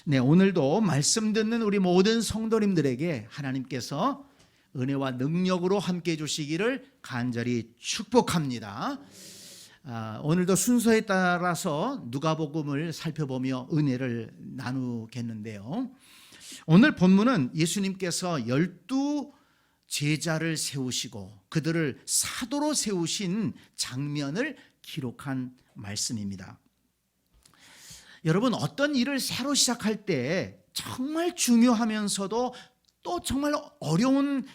네, 오늘도 말씀 듣는 우리 모든 성도님들에게 하나님께서 은혜와 능력으로 함께 해주시기를 간절히 축복합니다. 오늘도 순서에 따라서 누가복음을 살펴보며 은혜를 나누겠는데요. 오늘 본문은 예수님께서 12 제자를 세우시고 그들을 사도로 세우신 장면을 기록한 말씀입니다. 여러분, 어떤 일을 새로 시작할 때 정말 중요하면서도 또 정말 어려운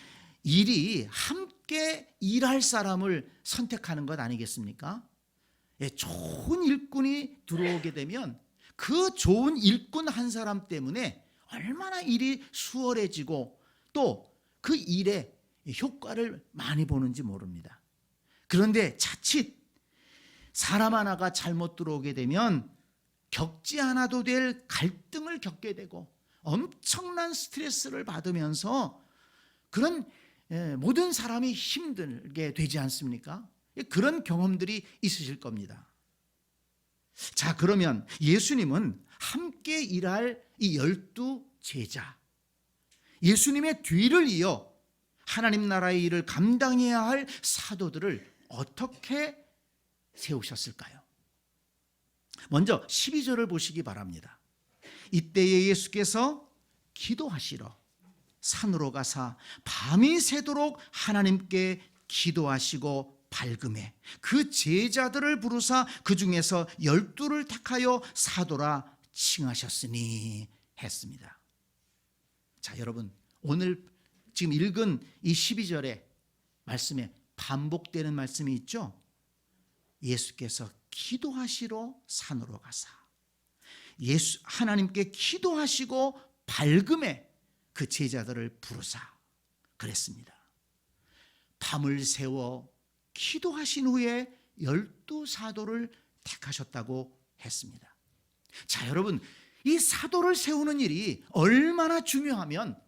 일이 함께 일할 사람을 선택하는 것 아니겠습니까? 좋은 일꾼이 들어오게 되면 그 좋은 일꾼 한 사람 때문에 얼마나 일이 수월해지고 또 그 일에 효과를 많이 보는지 모릅니다. 그런데 자칫 사람 하나가 잘못 들어오게 되면 겪지 않아도 될 갈등을 겪게 되고 엄청난 스트레스를 받으면서 그런 모든 사람이 힘들게 되지 않습니까? 그런 경험들이 있으실 겁니다. 자, 그러면 예수님은 함께 일할 이 12 제자, 예수님의 뒤를 이어 하나님 나라의 일을 감당해야 할 사도들을 어떻게 세우셨을까요? 먼저 12절을 보시기 바랍니다. 이때에 예수께서 기도하시러 산으로 가사 밤이 새도록 하나님께 기도하시고 밝음에 그 제자들을 부르사 그 중에서 12를 택하여 사도라 칭하셨으니 했습니다. 자, 여러분, 오늘 지금 읽은 이 12절의 말씀에 반복되는 말씀이 있죠. 예수께서 기도하시러 산으로 가사 하나님께 기도하시고 밝음에 그 제자들을 부르사 그랬습니다. 밤을 새워 기도하신 후에 12 사도를 택하셨다고 했습니다. 자, 여러분, 이 사도를 세우는 일이 얼마나 중요하면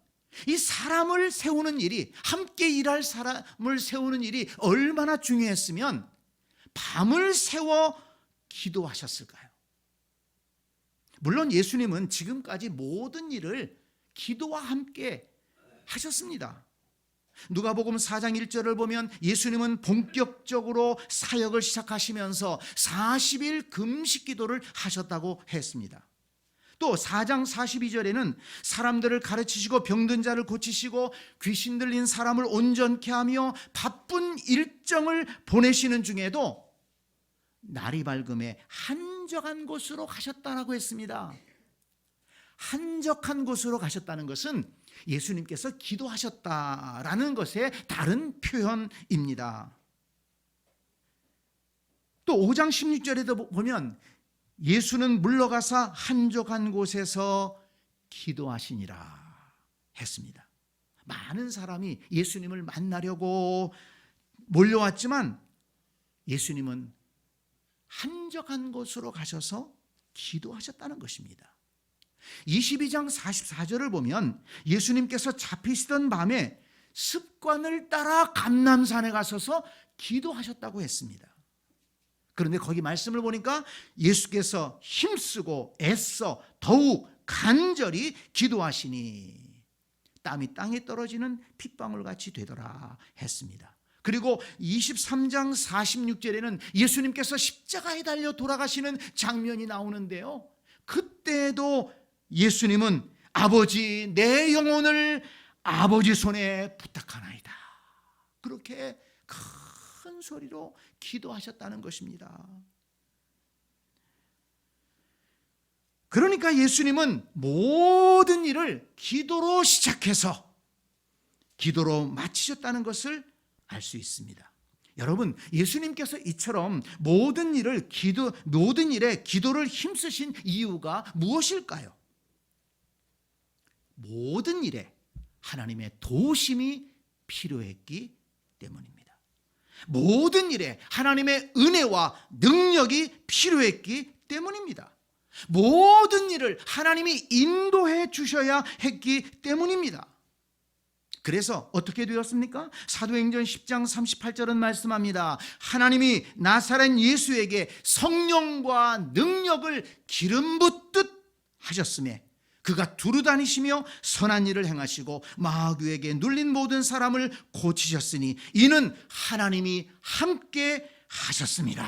이 사람을 세우는 일이, 함께 일할 사람을 세우는 일이 얼마나 중요했으면 밤을 새워 기도하셨을까요? 물론 예수님은 지금까지 모든 일을 기도와 함께 하셨습니다. 누가복음 4장 1절을 보면 예수님은 본격적으로 사역을 시작하시면서 40일 금식 기도를 하셨다고 했습니다. 또 4장 42절에는 사람들을 가르치시고 병든 자를 고치시고 귀신 들린 사람을 온전케 하며 바쁜 일정을 보내시는 중에도 날이 밝음에 한적한 곳으로 가셨다라고 했습니다. 한적한 곳으로 가셨다는 것은 예수님께서 기도하셨다라는 것의 다른 표현입니다. 또 5장 16절에도 보면 예수는 물러가사 한적한 곳에서 기도하시니라 했습니다. 많은 사람이 예수님을 만나려고 몰려왔지만 예수님은 한적한 곳으로 가셔서 기도하셨다는 것입니다. 22장 44절을 보면 예수님께서 잡히시던 밤에 습관을 따라 감람산에 가셔서 기도하셨다고 했습니다. 그런데 거기 말씀을 보니까 예수께서 힘쓰고 애써 더욱 간절히 기도하시니 땀이 땅에 떨어지는 핏방울 같이 되더라 했습니다. 그리고 23장 46절에는 예수님께서 십자가에 달려 돌아가시는 장면이 나오는데요, 그때도 예수님은 아버지, 내 영혼을 아버지 손에 부탁하나이다, 그렇게 큰 소리로 기도하셨다는 것입니다. 그러니까 예수님은 모든 일을 기도로 시작해서 기도로 마치셨다는 것을 알 수 있습니다. 여러분, 예수님께서 이처럼 모든 일에 기도를 힘쓰신 이유가 무엇일까요? 모든 일에 하나님의 도우심이 필요했기 때문입니다. 모든 일에 하나님의 은혜와 능력이 필요했기 때문입니다. 모든 일을 하나님이 인도해 주셔야 했기 때문입니다. 그래서 어떻게 되었습니까? 사도행전 10장 38절은 말씀합니다. 하나님이 나사렛 예수에게 성령과 능력을 기름 붓듯 하셨음에 그가 두루 다니시며 선한 일을 행하시고 마귀에게 눌린 모든 사람을 고치셨으니 이는 하나님이 함께 하셨습니다.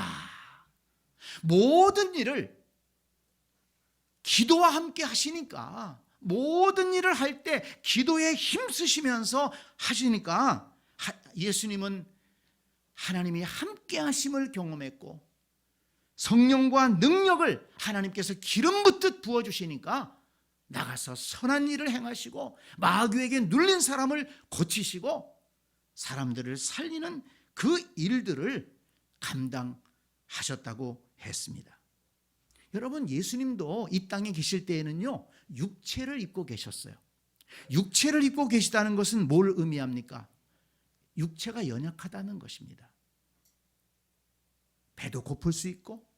모든 일을 기도와 함께 하시니까, 모든 일을 할 때 기도에 힘쓰시면서 하시니까 예수님은 하나님이 함께 하심을 경험했고 성령과 능력을 하나님께서 기름 붓듯 부어주시니까 나가서 선한 일을 행하시고 마귀에게 눌린 사람을 고치시고 사람들을 살리는 그 일들을 감당하셨다고 했습니다. 여러분, 예수님도 이 땅에 계실 때에는요, 육체를 입고 계셨어요. 육체를 입고 계시다는 것은 뭘 의미합니까? 육체가 연약하다는 것입니다. 배도 고플 수 있고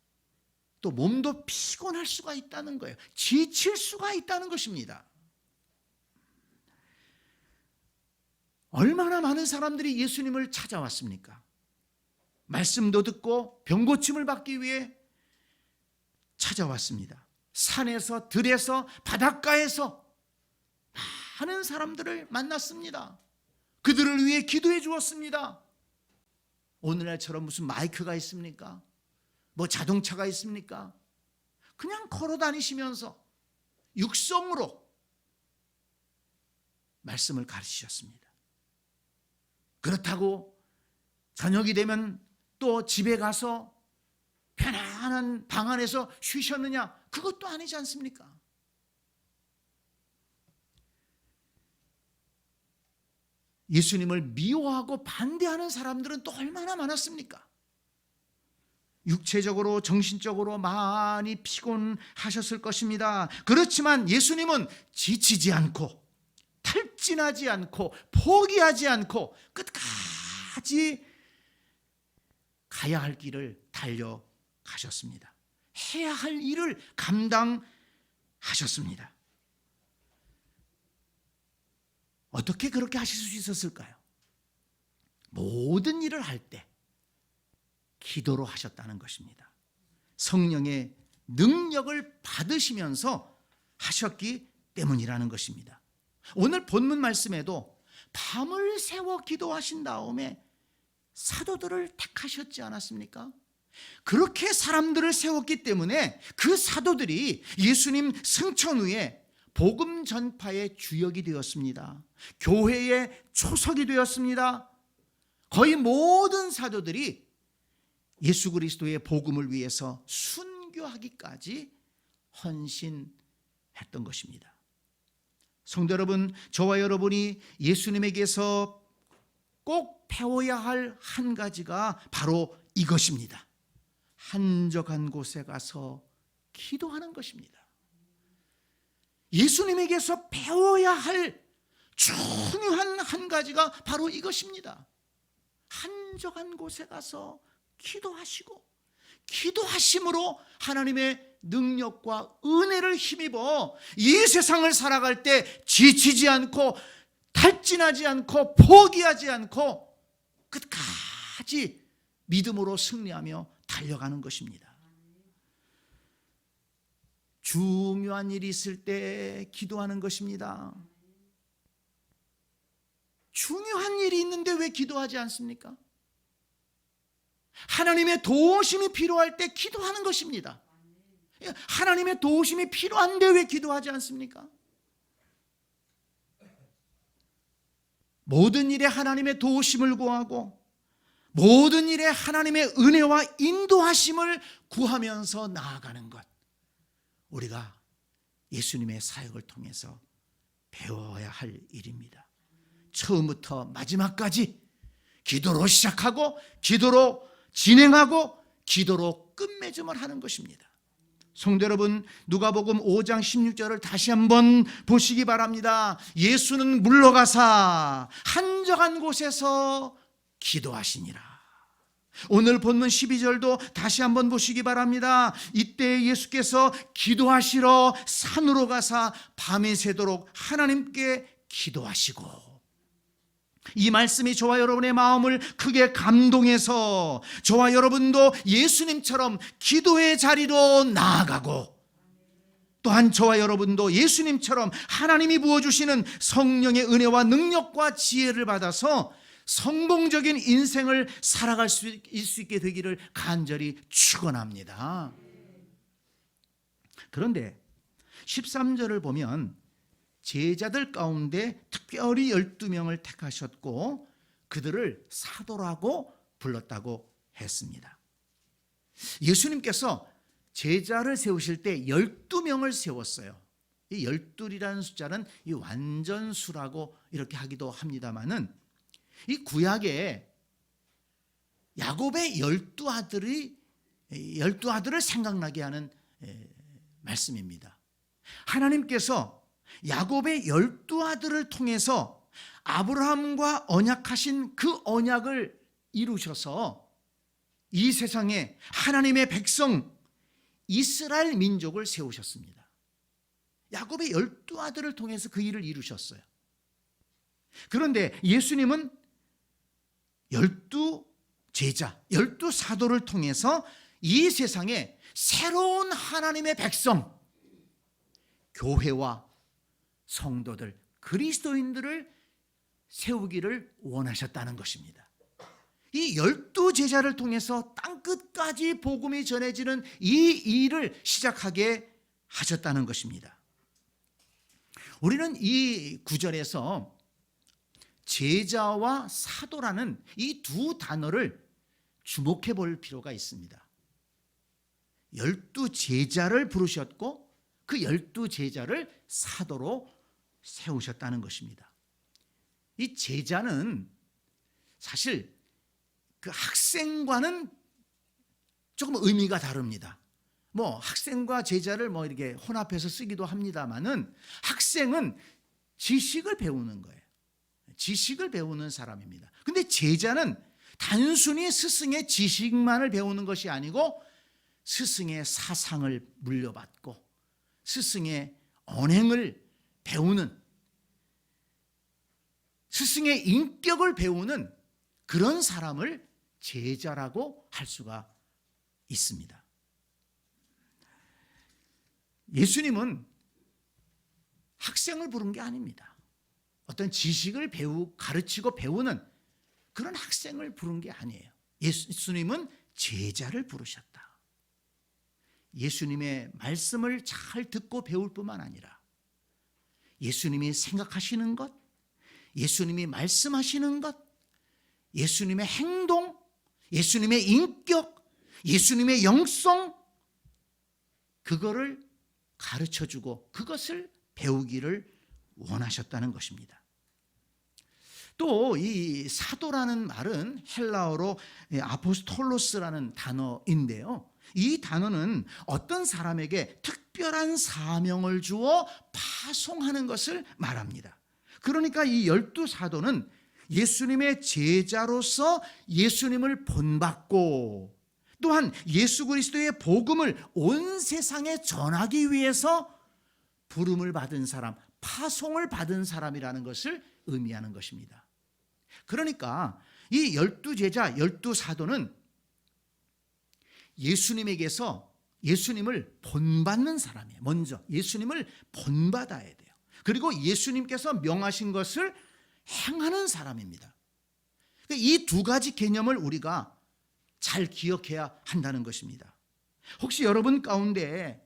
또 몸도 피곤할 수가 있다는 거예요. 지칠 수가 있다는 것입니다. 얼마나 많은 사람들이 예수님을 찾아왔습니까? 말씀도 듣고 병고침을 받기 위해 찾아왔습니다. 산에서, 들에서, 바닷가에서 많은 사람들을 만났습니다. 그들을 위해 기도해 주었습니다. 오늘날처럼 무슨 마이크가 있습니까? 뭐 자동차가 있습니까? 그냥 걸어 다니시면서 육성으로 말씀을 가르치셨습니다. 그렇다고 저녁이 되면 또 집에 가서 편안한 방 안에서 쉬셨느냐? 그것도 아니지 않습니까? 예수님을 미워하고 반대하는 사람들은 또 얼마나 많았습니까? 육체적으로 정신적으로 많이 피곤하셨을 것입니다. 그렇지만 예수님은 지치지 않고 탈진하지 않고 포기하지 않고 끝까지 가야 할 길을 달려가셨습니다. 해야 할 일을 감당하셨습니다. 어떻게 그렇게 하실 수 있었을까요? 모든 일을 할 때 기도로 하셨다는 것입니다. 성령의 능력을 받으시면서 하셨기 때문이라는 것입니다. 오늘 본문 말씀에도 밤을 새워 기도하신 다음에 사도들을 택하셨지 않았습니까? 그렇게 사람들을 세웠기 때문에 그 사도들이 예수님 승천 후에 복음 전파의 주역이 되었습니다. 교회의 초석이 되었습니다. 거의 모든 사도들이 예수 그리스도의 복음을 위해서 순교하기까지 헌신했던 것입니다. 성도 여러분, 저와 여러분이 예수님에게서 꼭 배워야 할 한 가지가 바로 이것입니다. 한적한 곳에 가서 기도하는 것입니다. 예수님에게서 배워야 할 중요한 한 가지가 바로 이것입니다. 한적한 곳에 가서 기도하시고 기도하심으로 하나님의 능력과 은혜를 힘입어 이 세상을 살아갈 때 지치지 않고 탈진하지 않고 포기하지 않고 끝까지 믿음으로 승리하며 달려가는 것입니다. 중요한 일이 있을 때 기도하는 것입니다. 중요한 일이 있는데 왜 기도하지 않습니까? 하나님의 도우심이 필요할 때 기도하는 것입니다. 하나님의 도우심이 필요한데 왜 기도하지 않습니까? 모든 일에 하나님의 도우심을 구하고 모든 일에 하나님의 은혜와 인도하심을 구하면서 나아가는 것, 우리가 예수님의 사역을 통해서 배워야 할 일입니다. 처음부터 마지막까지 기도로 시작하고 기도로 진행하고 기도로 끝맺음을 하는 것입니다. 성도 여러분, 누가복음 5장 16절을 다시 한번 보시기 바랍니다. 예수는 물러가사 한적한 곳에서 기도하시니라. 오늘 본문 12절도 다시 한번 보시기 바랍니다. 이때 예수께서 기도하시러 산으로 가사 밤이 새도록 하나님께 기도하시고, 이 말씀이 저와 여러분의 마음을 크게 감동해서 저와 여러분도 예수님처럼 기도의 자리로 나아가고 또한 저와 여러분도 예수님처럼 하나님이 부어주시는 성령의 은혜와 능력과 지혜를 받아서 성공적인 인생을 살아갈 수 있게 되기를 간절히 축원합니다. 그런데 13절을 보면 제자들 가운데 특별히 12명을 택하셨고 그들을 사도라고 불렀다고 했습니다. 예수님께서 제자를 세우실 때 12명을 세웠어요. 이 12이라는 숫자는 이 완전수라고 이렇게 하기도 합니다만은 이 구약에 야곱의 12아들을 생각나게 하는 말씀입니다. 하나님께서 야곱의 12아들을 통해서 아브라함과 언약하신 그 언약을 이루셔서 이 세상에 하나님의 백성 이스라엘 민족을 세우셨습니다. 야곱의 12아들을 통해서 그 일을 이루셨어요. 그런데 예수님은 12제자, 12사도를 통해서 이 세상에 새로운 하나님의 백성, 교회와 성도들, 그리스도인들을 세우기를 원하셨다는 것입니다. 이 12제자를 통해서 땅끝까지 복음이 전해지는 이 일을 시작하게 하셨다는 것입니다. 우리는 이 구절에서 제자와 사도라는 이 두 단어를 주목해 볼 필요가 있습니다. 12제자를 부르셨고 그 12제자를 사도로 세우셨다는 것입니다. 이 제자는 사실 그 학생과는 조금 의미가 다릅니다. 학생과 제자를 이렇게 혼합해서 쓰기도 합니다만은 학생은 지식을 배우는 거예요. 지식을 배우는 사람입니다. 근데 제자는 단순히 스승의 지식만을 배우는 것이 아니고 스승의 사상을 물려받고 스승의 언행을 배우는, 스승의 인격을 배우는 그런 사람을 제자라고 할 수가 있습니다. 예수님은 학생을 부른 게 아닙니다. 어떤 지식을 가르치고 배우는 그런 학생을 부른 게 아니에요. 예수님은 제자를 부르셨다. 예수님의 말씀을 잘 듣고 배울 뿐만 아니라 예수님이 생각하시는 것, 예수님이 말씀하시는 것, 예수님의 행동, 예수님의 인격, 예수님의 영성, 그거를 가르쳐주고 그것을 배우기를 원하셨다는 것입니다. 또 이 사도라는 말은 헬라어로 아포스톨로스라는 단어인데요. 이 단어는 어떤 사람에게 특별한 사명을 주어 파송하는 것을 말합니다. 그러니까 이 12사도는 예수님의 제자로서 예수님을 본받고 또한 예수 그리스도의 복음을 온 세상에 전하기 위해서 부름을 받은 사람, 파송을 받은 사람이라는 것을 의미하는 것입니다. 그러니까 이 12제자, 12사도는 예수님에게서 예수님을 본받는 사람이에요. 먼저 예수님을 본받아야 돼요. 그리고 예수님께서 명하신 것을 행하는 사람입니다. 이 두 가지 개념을 우리가 잘 기억해야 한다는 것입니다. 혹시 여러분 가운데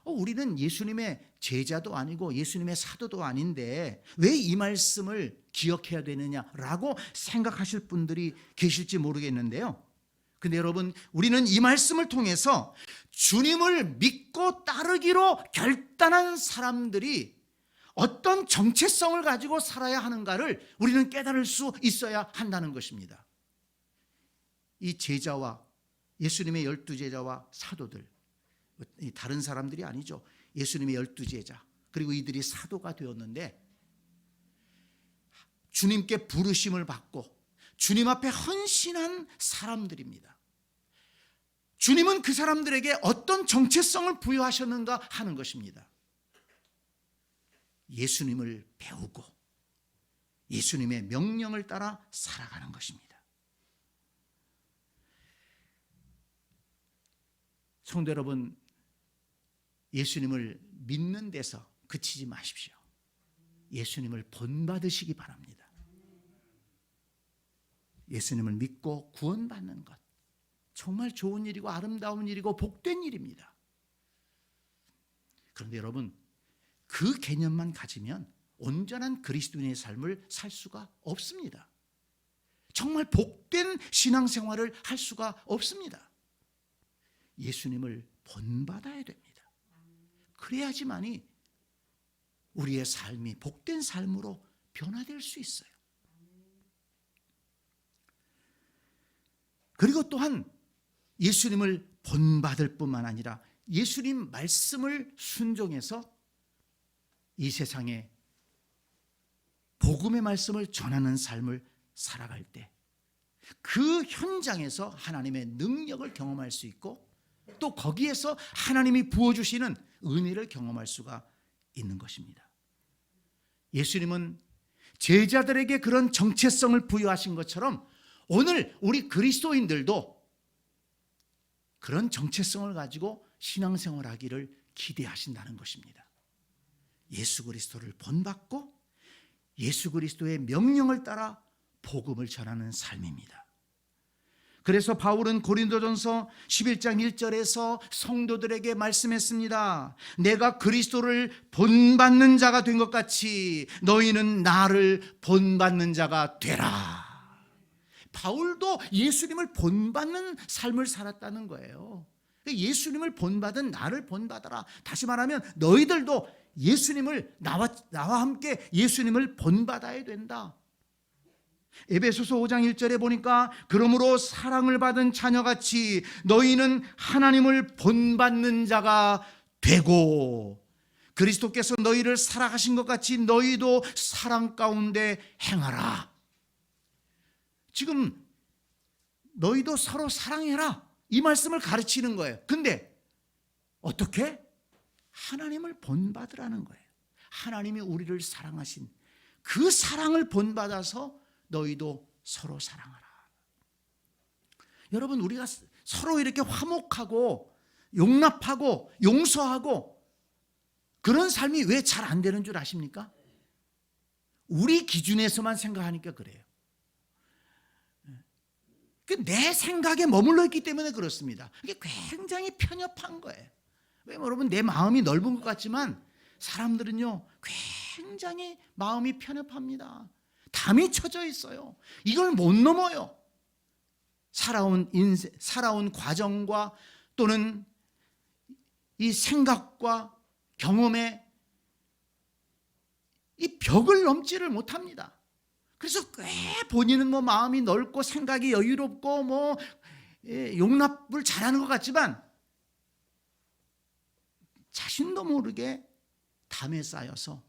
우리는 예수님의 제자도 아니고 예수님의 사도도 아닌데 왜 이 말씀을 기억해야 되느냐라고 생각하실 분들이 계실지 모르겠는데요. 근데 여러분, 우리는 이 말씀을 통해서 주님을 믿고 따르기로 결단한 사람들이 어떤 정체성을 가지고 살아야 하는가를 우리는 깨달을 수 있어야 한다는 것입니다. 이 제자와 예수님의 12제자와 사도들, 다른 사람들이 아니죠. 예수님의 12제자, 그리고 이들이 사도가 되었는데 주님께 부르심을 받고 주님 앞에 헌신한 사람들입니다. 주님은 그 사람들에게 어떤 정체성을 부여하셨는가 하는 것입니다. 예수님을 배우고 예수님의 명령을 따라 살아가는 것입니다. 성도 여러분, 예수님을 믿는 데서 그치지 마십시오. 예수님을 본받으시기 바랍니다. 예수님을 믿고 구원받는 것, 정말 좋은 일이고 아름다운 일이고 복된 일입니다. 그런데 여러분, 그 개념만 가지면 온전한 그리스도인의 삶을 살 수가 없습니다. 정말 복된 신앙생활을 할 수가 없습니다. 예수님을 본받아야 됩니다. 그래야지만이 우리의 삶이 복된 삶으로 변화될 수 있어요. 그리고 또한 예수님을 본받을 뿐만 아니라 예수님 말씀을 순종해서 이 세상에 복음의 말씀을 전하는 삶을 살아갈 때 그 현장에서 하나님의 능력을 경험할 수 있고 또 거기에서 하나님이 부어주시는 은혜를 경험할 수가 있는 것입니다. 예수님은 제자들에게 그런 정체성을 부여하신 것처럼 오늘 우리 그리스도인들도 그런 정체성을 가지고 신앙생활하기를 기대하신다는 것입니다. 예수 그리스도를 본받고 예수 그리스도의 명령을 따라 복음을 전하는 삶입니다. 그래서 바울은 고린도전서 11장 1절에서 성도들에게 말씀했습니다. 내가 그리스도를 본받는 자가 된 것 같이 너희는 나를 본받는 자가 되라. 바울도 예수님을 본받는 삶을 살았다는 거예요. 예수님을 본받은 나를 본받아라. 다시 말하면 너희들도 예수님을 나와 함께 예수님을 본받아야 된다. 에베소서 5장 1절에 보니까 그러므로 사랑을 받은 자녀같이 너희는 하나님을 본받는 자가 되고 그리스도께서 너희를 사랑하신 것 같이 너희도 사랑 가운데 행하라. 지금 너희도 서로 사랑해라 이 말씀을 가르치는 거예요. 근데 어떻게? 하나님을 본받으라는 거예요. 하나님이 우리를 사랑하신 그 사랑을 본받아서 너희도 서로 사랑하라. 여러분, 우리가 서로 이렇게 화목하고 용납하고 용서하고 그런 삶이 왜 잘 안 되는 줄 아십니까? 우리 기준에서만 생각하니까 그래요. 내 생각에 머물러 있기 때문에 그렇습니다. 이게 굉장히 편협한 거예요. 왜냐면 여러분, 내 마음이 넓은 것 같지만 사람들은요 굉장히 마음이 편협합니다. 담이 쳐져 있어요. 이걸 못 넘어요. 살아온 인생, 살아온 과정과 또는 이 생각과 경험에 이 벽을 넘지를 못합니다. 그래서 꽤 본인은 뭐 마음이 넓고 생각이 여유롭고 뭐 용납을 잘하는 것 같지만 자신도 모르게 담에 쌓여서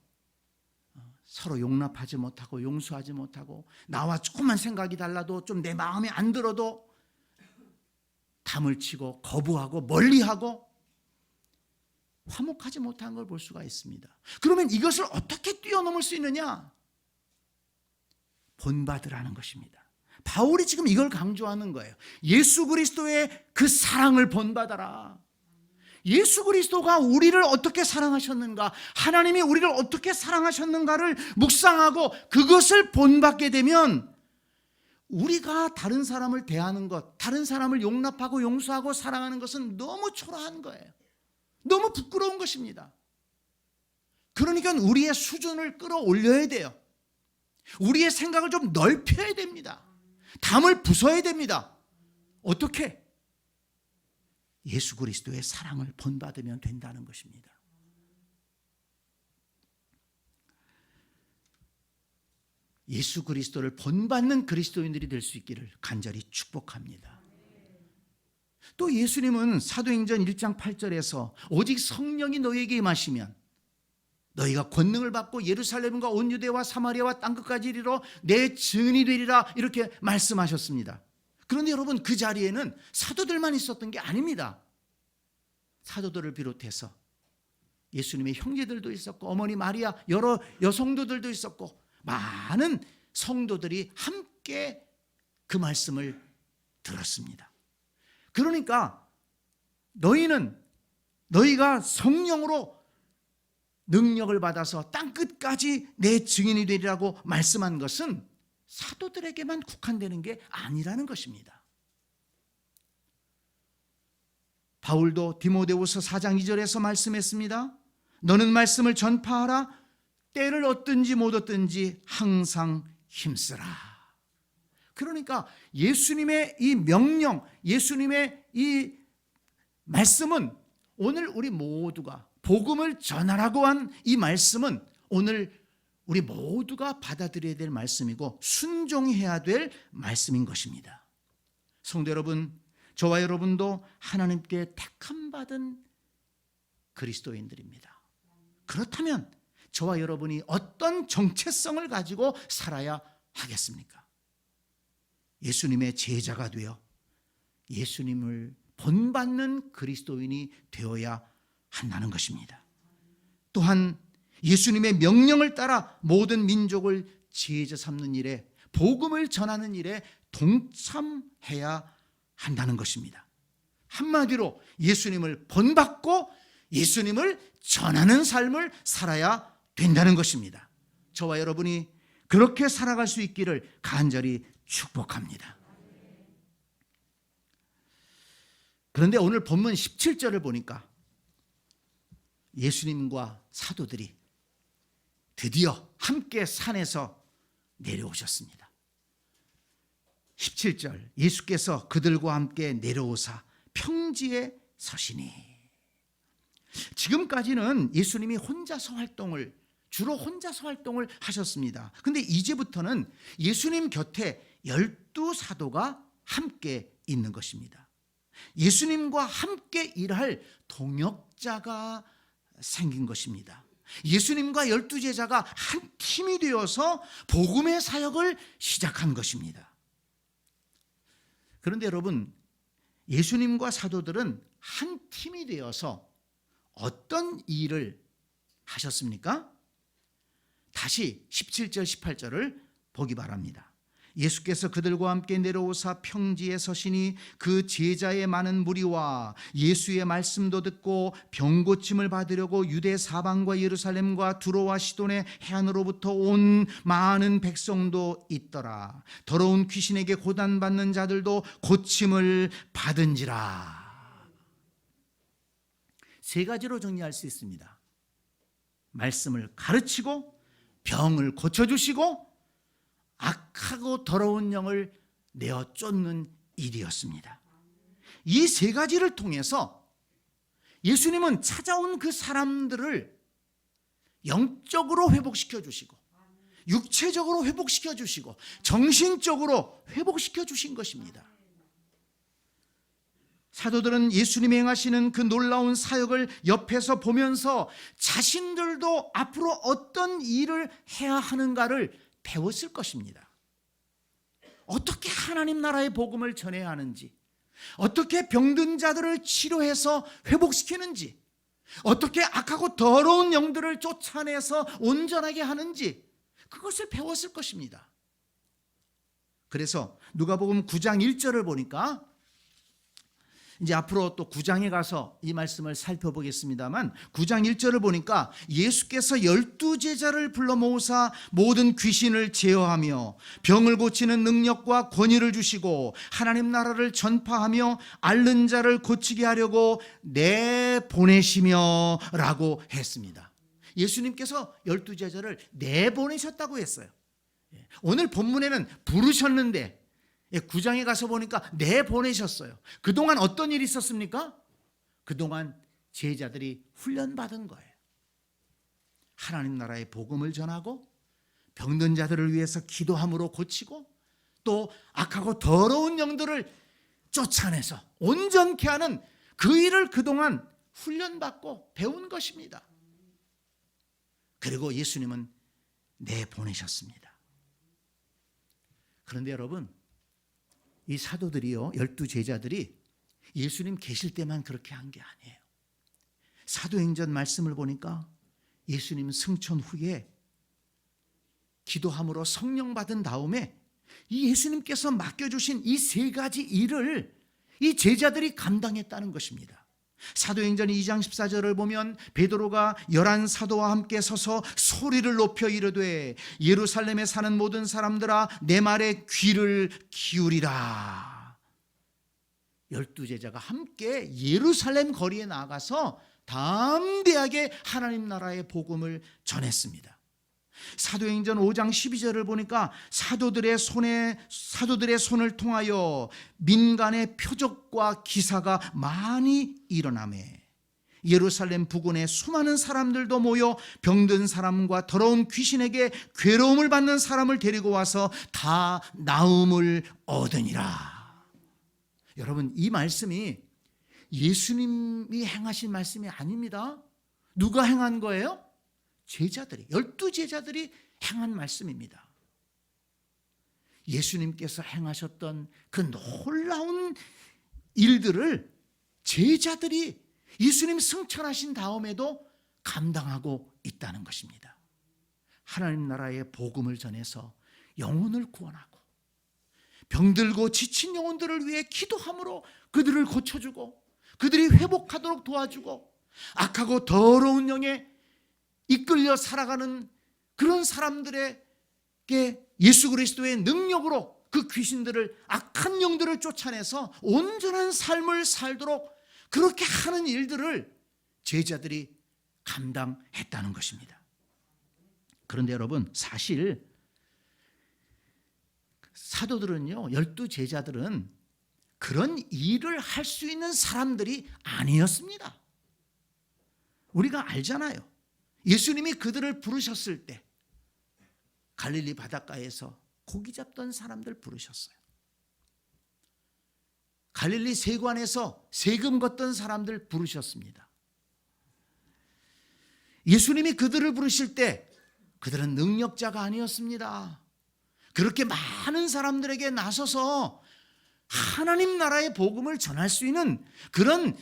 서로 용납하지 못하고 용서하지 못하고 나와 조금만 생각이 달라도 좀 내 마음에 안 들어도 담을 치고 거부하고 멀리하고 화목하지 못한 걸 볼 수가 있습니다. 그러면 이것을 어떻게 뛰어넘을 수 있느냐? 본받으라는 것입니다. 바울이 지금 이걸 강조하는 거예요. 예수 그리스도의 그 사랑을 본받아라. 예수 그리스도가 우리를 어떻게 사랑하셨는가, 하나님이 우리를 어떻게 사랑하셨는가를 묵상하고 그것을 본받게 되면 우리가 다른 사람을 대하는 것, 다른 사람을 용납하고 용서하고 사랑하는 것은 너무 초라한 거예요. 너무 부끄러운 것입니다. 그러니까 우리의 수준을 끌어올려야 돼요. 우리의 생각을 좀 넓혀야 됩니다. 담을 부숴야 됩니다. 어떻게? 예수 그리스도의 사랑을 본받으면 된다는 것입니다. 예수 그리스도를 본받는 그리스도인들이 될 수 있기를 간절히 축복합니다. 또 예수님은 사도행전 1장 8절에서 오직 성령이 너희에게 임하시면 너희가 권능을 받고 예루살렘과 온 유대와 사마리아와 땅끝까지 이르러 내 증인이 되리라 이렇게 말씀하셨습니다. 그런데 여러분, 그 자리에는 사도들만 있었던 게 아닙니다. 사도들을 비롯해서 예수님의 형제들도 있었고 어머니 마리아, 여러 여성도들도 있었고 많은 성도들이 함께 그 말씀을 들었습니다. 그러니까 너희는 너희가 성령으로 능력을 받아서 땅끝까지 내 증인이 되리라고 말씀한 것은 사도들에게만 국한되는 게 아니라는 것입니다. 바울도 디모데후서 4장 2절에서 말씀했습니다. 너는 말씀을 전파하라. 때를 얻든지 못 얻든지 항상 힘쓰라. 그러니까 예수님의 이 명령, 예수님의 이 말씀은 오늘 우리 모두가 복음을 전하라고 한 이 말씀은 오늘 우리 모두가 받아들여야 될 말씀이고 순종해야 될 말씀인 것입니다. 성도 여러분, 저와 여러분도 하나님께 택함받은 그리스도인들입니다. 그렇다면 저와 여러분이 어떤 정체성을 가지고 살아야 하겠습니까? 예수님의 제자가 되어 예수님을 본받는 그리스도인이 되어야 한다는 것입니다. 또한 예수님의 명령을 따라 모든 민족을 제자 삼는 일에, 복음을 전하는 일에 동참해야 한다는 것입니다. 한마디로 예수님을 본받고 예수님을 전하는 삶을 살아야 된다는 것입니다. 저와 여러분이 그렇게 살아갈 수 있기를 간절히 축복합니다. 그런데 오늘 본문 17절을 보니까 예수님과 사도들이 드디어 함께 산에서 내려오셨습니다. 17절, 예수께서 그들과 함께 내려오사 평지에 서시니. 지금까지는 예수님이 주로 혼자서 활동을 하셨습니다. 그런데 이제부터는 예수님 곁에 12사도가 함께 있는 것입니다. 예수님과 함께 일할 동역자가 생긴 것입니다. 예수님과 12제자가 한 팀이 되어서 복음의 사역을 시작한 것입니다. 그런데 여러분, 예수님과 사도들은 한 팀이 되어서 어떤 일을 하셨습니까? 다시 17절 18절을 보기 바랍니다. 예수께서 그들과 함께 내려오사 평지에 서시니 그 제자의 많은 무리와 예수의 말씀도 듣고 병 고침을 받으려고 유대 사방과 예루살렘과 두로와 시돈의 해안으로부터 온 많은 백성도 있더라. 더러운 귀신에게 고난받는 자들도 고침을 받은지라. 세 가지로 정리할 수 있습니다. 말씀을 가르치고 병을 고쳐주시고 악하고 더러운 영을 내어 쫓는 일이었습니다. 이 세 가지를 통해서 예수님은 찾아온 그 사람들을 영적으로 회복시켜 주시고 육체적으로 회복시켜 주시고 정신적으로 회복시켜 주신 것입니다. 사도들은 예수님이 행하시는 그 놀라운 사역을 옆에서 보면서 자신들도 앞으로 어떤 일을 해야 하는가를 배웠을 것입니다. 어떻게 하나님 나라의 복음을 전해야 하는지, 어떻게 병든 자들을 치료해서 회복시키는지, 어떻게 악하고 더러운 영들을 쫓아내서 온전하게 하는지 그것을 배웠을 것입니다. 그래서 누가복음 9장 1절을 보니까 이제 앞으로 또 9장에 가서 이 말씀을 살펴보겠습니다만 9장 1절을 보니까 예수께서 12제자를 불러 모으사 모든 귀신을 제어하며 병을 고치는 능력과 권위를 주시고 하나님 나라를 전파하며 앓는 자를 고치게 하려고 내보내시며 라고 했습니다. 예수님께서 12제자를 내보내셨다고 했어요. 오늘 본문에는 부르셨는데 9장에 가서 보니까 내보내셨어요. 그동안 어떤 일이 있었습니까? 그동안 제자들이 훈련받은 거예요. 하나님 나라의 복음을 전하고 병든 자들을 위해서 기도함으로 고치고 또 악하고 더러운 영들을 쫓아내서 온전케 하는 그 일을 그동안 훈련받고 배운 것입니다. 그리고 예수님은 내보내셨습니다. 그런데 여러분, 이 사도들이요, 12제자들이 예수님 계실 때만 그렇게 한 게 아니에요. 사도행전 말씀을 보니까 예수님 승천 후에 기도함으로 성령 받은 다음에 이 예수님께서 맡겨주신 이 세 가지 일을 이 제자들이 감당했다는 것입니다. 사도행전 2장 14절을 보면 베드로가 11 사도와 함께 서서 소리를 높여 이르되 예루살렘에 사는 모든 사람들아 내 말에 귀를 기울이라. 12제자가 함께 예루살렘 거리에 나가서 담대하게 하나님 나라의 복음을 전했습니다. 사도행전 5장 12절을 보니까 사도들의 손을 통하여 민간의 표적과 기사가 많이 일어나매 예루살렘 부근에 수많은 사람들도 모여 병든 사람과 더러운 귀신에게 괴로움을 받는 사람을 데리고 와서 다 나음을 얻으니라. 여러분, 이 말씀이 예수님이 행하신 말씀이 아닙니다. 누가 행한 거예요? 제자들이, 12제자들이 행한 말씀입니다. 예수님께서 행하셨던 그 놀라운 일들을 제자들이 예수님 승천하신 다음에도 감당하고 있다는 것입니다. 하나님 나라의 복음을 전해서 영혼을 구원하고 병들고 지친 영혼들을 위해 기도함으로 그들을 고쳐주고 그들이 회복하도록 도와주고 악하고 더러운 영에 이끌려 살아가는 그런 사람들에게 예수 그리스도의 능력으로 그 귀신들을, 악한 영들을 쫓아내서 온전한 삶을 살도록 그렇게 하는 일들을 제자들이 감당했다는 것입니다. 그런데 여러분, 사실 사도들은요, 12제자들은 그런 일을 할 수 있는 사람들이 아니었습니다. 우리가 알잖아요. 예수님이 그들을 부르셨을 때 갈릴리 바닷가에서 고기 잡던 사람들 부르셨어요. 갈릴리 세관에서 세금 걷던 사람들 부르셨습니다. 예수님이 그들을 부르실 때 그들은 능력자가 아니었습니다. 그렇게 많은 사람들에게 나서서 하나님 나라의 복음을 전할 수 있는 그런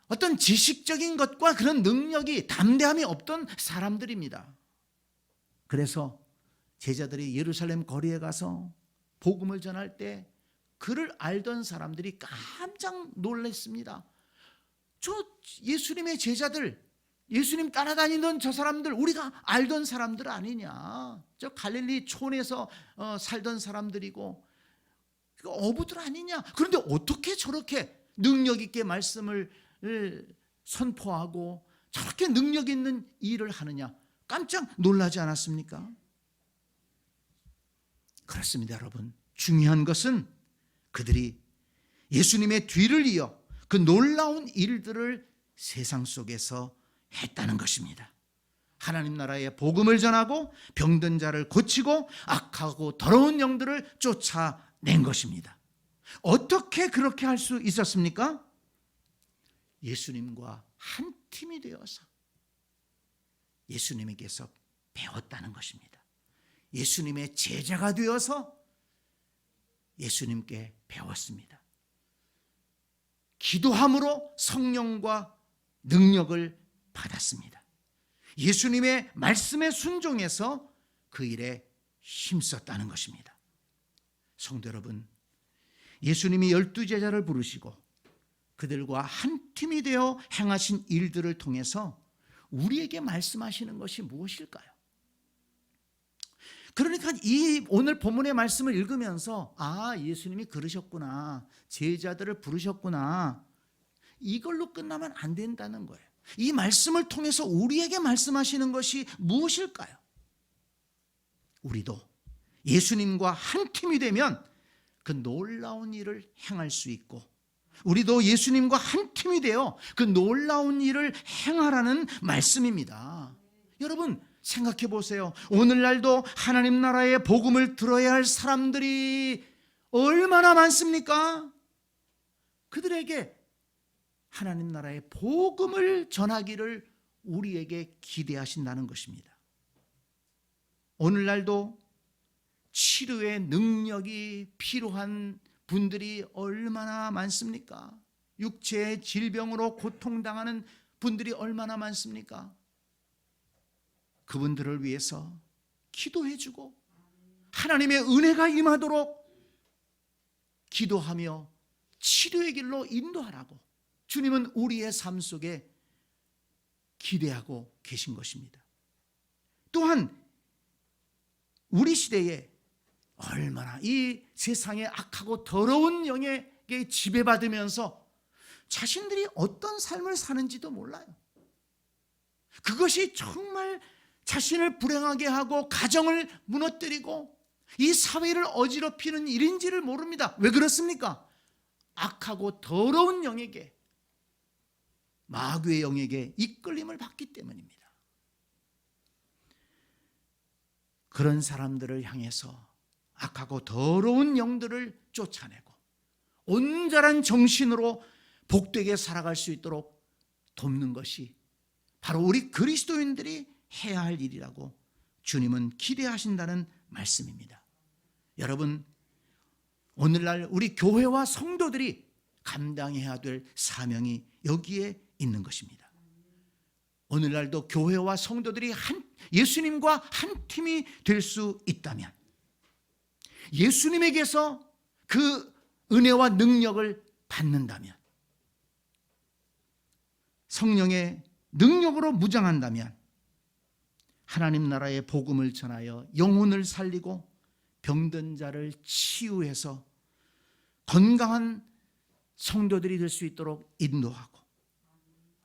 어떤 지식적인 것과 그런 능력이, 담대함이 없던 사람들입니다. 그래서 제자들이 예루살렘 거리에 가서 복음을 전할 때 그를 알던 사람들이 깜짝 놀랐습니다. 저 예수님의 제자들, 예수님 따라다니던 저 사람들, 우리가 알던 사람들 아니냐. 저 갈릴리 촌에서 살던 사람들이고 어부들 아니냐. 그런데 어떻게 저렇게 능력 있게 말씀을 선포하고 저렇게 능력 있는 일을 하느냐. 깜짝 놀라지 않았습니까? 그렇습니다, 여러분. 중요한 것은 그들이 예수님의 뒤를 이어 그 놀라운 일들을 세상 속에서 했다는 것입니다. 하나님 나라의 복음을 전하고 병든 자를 고치고 악하고 더러운 영들을 쫓아낸 것입니다. 어떻게 그렇게 할 수 있었습니까? 예수님과 한 팀이 되어서 예수님에게서 배웠다는 것입니다. 예수님의 제자가 되어서 예수님께 배웠습니다. 기도함으로 성령과 능력을 받았습니다. 예수님의 말씀에 순종해서 그 일에 힘썼다는 것입니다. 성도 여러분, 예수님이 12제자를 부르시고 그들과 한 팀이 되어 행하신 일들을 통해서 우리에게 말씀하시는 것이 무엇일까요? 그러니까 이 오늘 본문의 말씀을 읽으면서 예수님이 그러셨구나, 제자들을 부르셨구나, 이걸로 끝나면 안 된다는 거예요. 이 말씀을 통해서 우리에게 말씀하시는 것이 무엇일까요? 우리도 예수님과 한 팀이 되면 그 놀라운 일을 행할 수 있고, 우리도 예수님과 한 팀이 되어 그 놀라운 일을 행하라는 말씀입니다. 여러분 생각해 보세요. 오늘날도 하나님 나라의 복음을 들어야 할 사람들이 얼마나 많습니까? 그들에게 하나님 나라의 복음을 전하기를 우리에게 기대하신다는 것입니다. 오늘날도 치료의 능력이 필요한 분들이 얼마나 많습니까? 육체의 질병으로 고통당하는 분들이 얼마나 많습니까? 그분들을 위해서 기도해주고 하나님의 은혜가 임하도록 기도하며 치료의 길로 인도하라고 주님은 우리의 삶 속에 기대하고 계신 것입니다. 또한 우리 시대에 얼마나 이 세상의 악하고 더러운 영에게 지배받으면서 자신들이 어떤 삶을 사는지도 몰라요. 그것이 정말 자신을 불행하게 하고 가정을 무너뜨리고 이 사회를 어지럽히는 일인지를 모릅니다. 왜 그렇습니까? 악하고 더러운 영에게, 마귀의 영에게 이끌림을 받기 때문입니다. 그런 사람들을 향해서 악하고 더러운 영들을 쫓아내고 온전한 정신으로 복되게 살아갈 수 있도록 돕는 것이 바로 우리 그리스도인들이 해야 할 일이라고 주님은 기대하신다는 말씀입니다. 여러분, 오늘날 우리 교회와 성도들이 감당해야 될 사명이 여기에 있는 것입니다. 오늘날도 교회와 성도들이 예수님과 한 팀이 될 수 있다면, 예수님에게서 그 은혜와 능력을 받는다면, 성령의 능력으로 무장한다면 하나님 나라의 복음을 전하여 영혼을 살리고 병든 자를 치유해서 건강한 성도들이 될 수 있도록 인도하고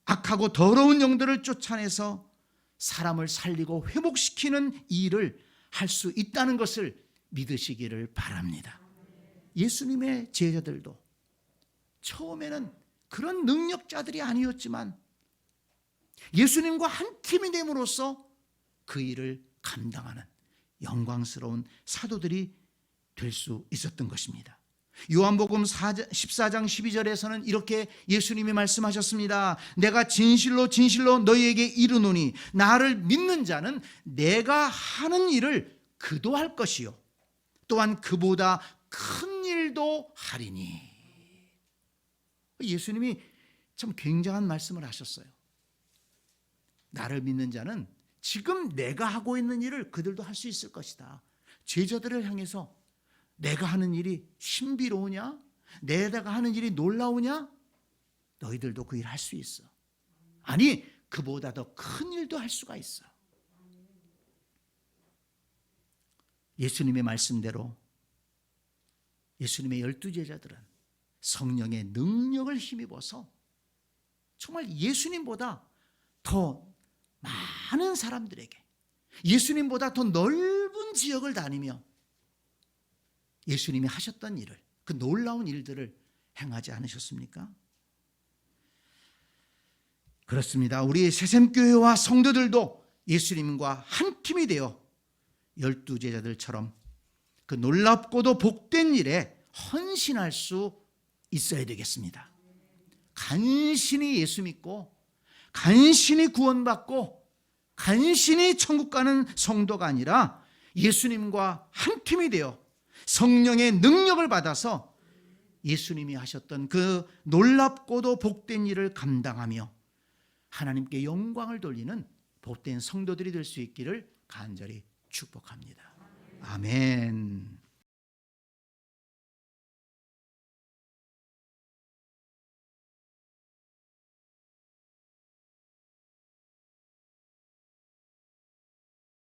악하고 더러운 영들을 쫓아내서 사람을 살리고 회복시키는 일을 할 수 있다는 것을 믿으시기를 바랍니다. 예수님의 제자들도 처음에는 그런 능력자들이 아니었지만 예수님과 한 팀이 됨으로써 그 일을 감당하는 영광스러운 사도들이 될 수 있었던 것입니다. 요한복음 14장 12절에서는 이렇게 예수님이 말씀하셨습니다. 내가 진실로 진실로 너희에게 이르노니 나를 믿는 자는 내가 하는 일을 그도 할 것이요 또한 그보다 큰 일도 하리니. 예수님이 참 굉장한 말씀을 하셨어요. 나를 믿는 자는 지금 내가 하고 있는 일을 그들도 할 수 있을 것이다. 제자들을 향해서 내가 하는 일이 신비로우냐? 내가 하는 일이 놀라우냐? 너희들도 그 일 할 수 있어. 아니, 그보다 더 큰 일도 할 수가 있어. 예수님의 말씀대로 예수님의 12제자들은 성령의 능력을 힘입어서 정말 예수님보다 더 많은 사람들에게, 예수님보다 더 넓은 지역을 다니며 예수님이 하셨던 일을, 그 놀라운 일들을 행하지 않으셨습니까? 그렇습니다. 우리 새샘교회와 성도들도 예수님과 한 팀이 되어 12제자들처럼 그 놀랍고도 복된 일에 헌신할 수 있어야 되겠습니다. 간신히 예수 믿고 간신히 구원받고 간신히 천국 가는 성도가 아니라 예수님과 한 팀이 되어 성령의 능력을 받아서 예수님이 하셨던 그 놀랍고도 복된 일을 감당하며 하나님께 영광을 돌리는 복된 성도들이 될 수 있기를 간절히 축복합니다. 아멘.